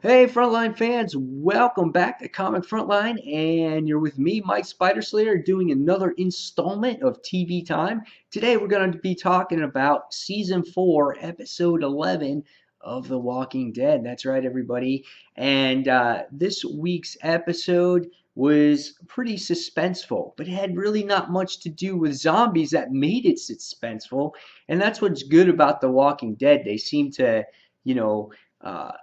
Hey, Frontline fans, welcome back to Comic Frontline, and you're with me, Mike Spider Slayer, doing another installment of TV Time. Today, we're going to be talking about Season 4, Episode 11 of The Walking Dead. That's right, everybody. And this week's episode was pretty suspenseful, but it had really not much to do with zombies that made it suspenseful. And that's what's good about The Walking Dead. They seem to, you know, uh,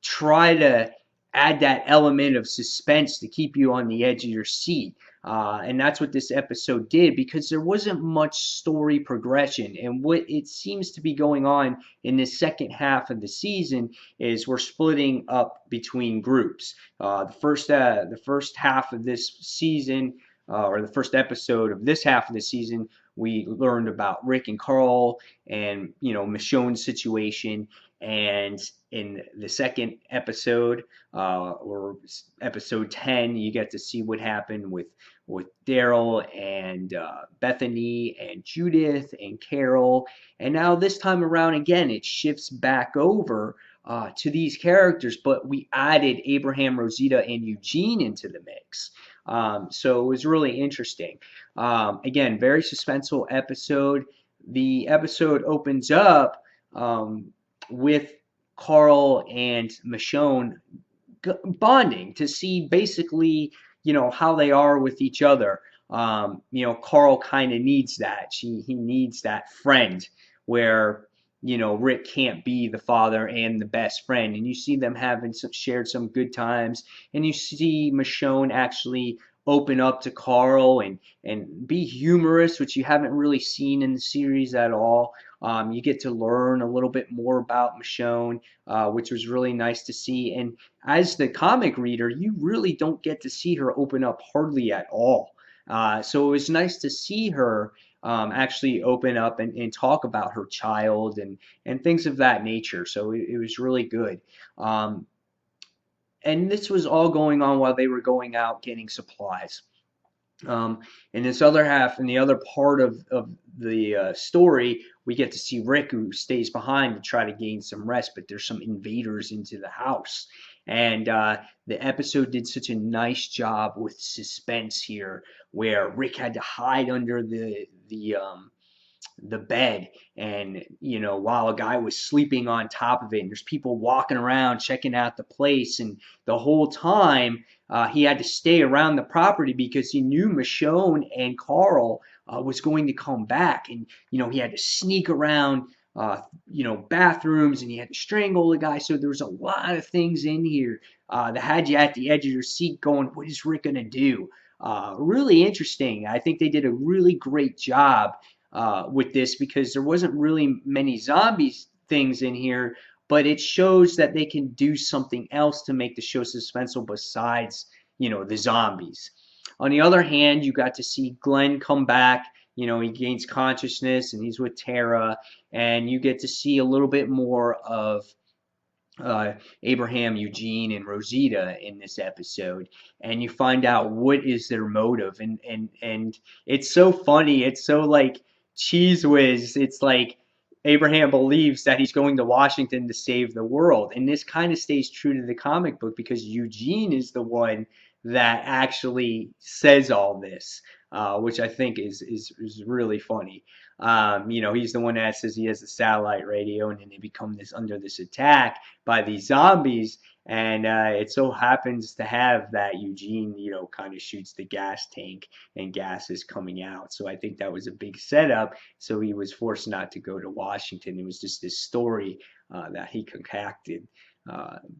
try to add that element of suspense to keep you on the edge of your seat. And that's what this episode did because there wasn't much story progression. And what it seems to be going on in the second half of the season is we're splitting up between groups. The first half of this season, or the first episode of this half of the season, we learned about Rick and Carl and Michonne's situation. And in the second episode, or episode 10, you get to see what happened with Daryl and Bethany and Judith and Carol. And now this time around, again, it shifts back over to these characters, but we added Abraham, Rosita, and Eugene into the mix. So it was really interesting. Again, very suspenseful episode. The episode opens up with Carl and Michonne bonding to see basically, how they are with each other. Carl kind of needs that. He needs that friend where, Rick can't be the father and the best friend. And you see them having shared some good times. And you see Michonne actually open up to Carl and be humorous, which you haven't really seen in the series at all. You get to learn a little bit more about Michonne, which was really nice to see. And as the comic reader, you really don't get to see her open up hardly at all. So it was nice to see her actually open up and talk about her child and things of that nature. So it was really good. And this was all going on while they were going out getting supplies. In this other half, in the other part of the story, we get to see Rick, who stays behind to try to gain some rest, but there's some invaders into the house. And the episode did such a nice job with suspense here, where Rick had to hide under the bed, and while a guy was sleeping on top of it, and there's people walking around checking out the place, and the whole time he had to stay around the property because he knew Michonne and Carl was going to come back, and he had to sneak around bathrooms, and he had to strangle the guy. So there was a lot of things in here that had you at the edge of your seat going, what is Rick gonna do? Really interesting. I think they did a really great job with this because there wasn't really many zombies things in here, but it shows that they can do something else to make the show suspenseful besides, the zombies. On the other hand, you got to see Glenn come back. He gains consciousness and he's with Tara, and you get to see a little bit more of Abraham, Eugene, and Rosita in this episode, and you find out what is their motive, and it's so funny. It's so like cheese whiz. It's like Abraham believes that he's going to Washington to save the world, and this kind of stays true to the comic book because Eugene is the one that actually says all this, which I think is really funny. He's the one that says he has a satellite radio, and then they become under this attack by these zombies, and it so happens to have that Eugene, kind of shoots the gas tank, and gas is coming out. So I think that was a big setup. So he was forced not to go to Washington. It was just this story that he concocted.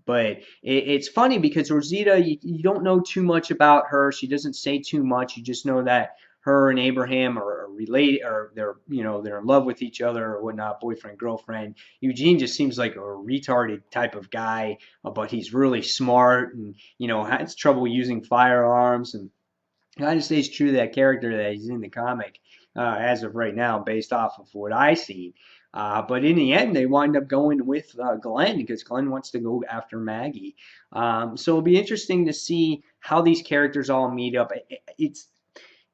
But it's funny because Rosita, you don't know too much about her. She doesn't say too much. You just know that her and Abraham are related, or they're in love with each other or whatnot, boyfriend, girlfriend. Eugene just seems like a retarded type of guy, but he's really smart and has trouble using firearms, and kind of stays true to that character that he's in the comic as of right now, based off of what I see. But in the end, they wind up going with Glenn because Glenn wants to go after Maggie. So it'll be interesting to see how these characters all meet up.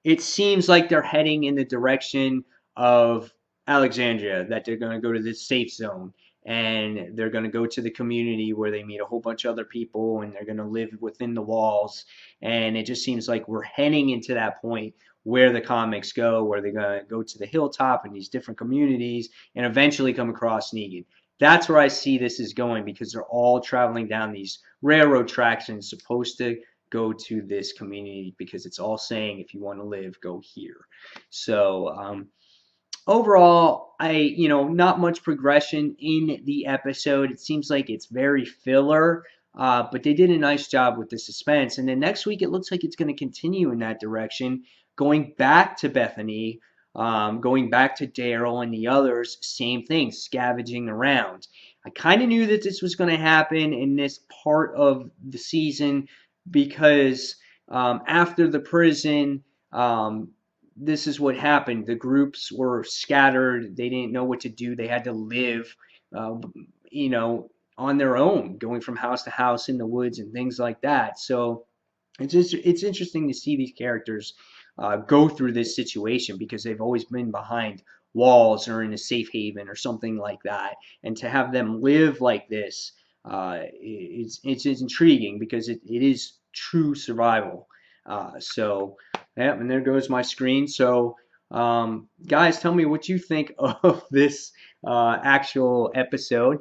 It seems like they're heading in the direction of Alexandria, that they're going to go to this safe zone and they're going to go to the community where they meet a whole bunch of other people, and they're going to live within the walls. And it just seems like we're heading into that point where the comics go, where they're going to go to the hilltop and these different communities and eventually come across Negan. That's where I see this is going, because they're all traveling down these railroad tracks and it's supposed to go to this community, because it's all saying, if you want to live, go here. So overall, not much progression in the episode. It seems like it's very filler, but they did a nice job with the suspense. And then next week, it looks like it's going to continue in that direction, going back to Bethany, going back to Daryl and the others, same thing, scavenging around. I kind of knew that this was going to happen in this part of the season, because after the prison, this is what happened. The groups were scattered. They didn't know what to do. They had to live, on their own, going from house to house in the woods and things like that. So it's interesting to see these characters go through this situation, because they've always been behind walls or in a safe haven or something like that. And to have them live like this, it's intriguing, because it is true survival. Yeah, and there goes my screen. So, guys, tell me what you think of this actual episode.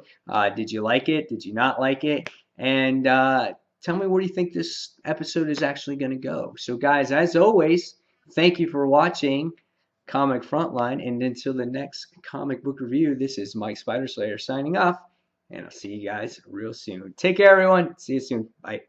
Did you like it? Did you not like it? And tell me where you think this episode is actually going to go. So, guys, as always, thank you for watching Comic Frontline. And until the next comic book review, this is Mike Spider Slayer signing off. And I'll see you guys real soon. Take care, everyone. See you soon. Bye.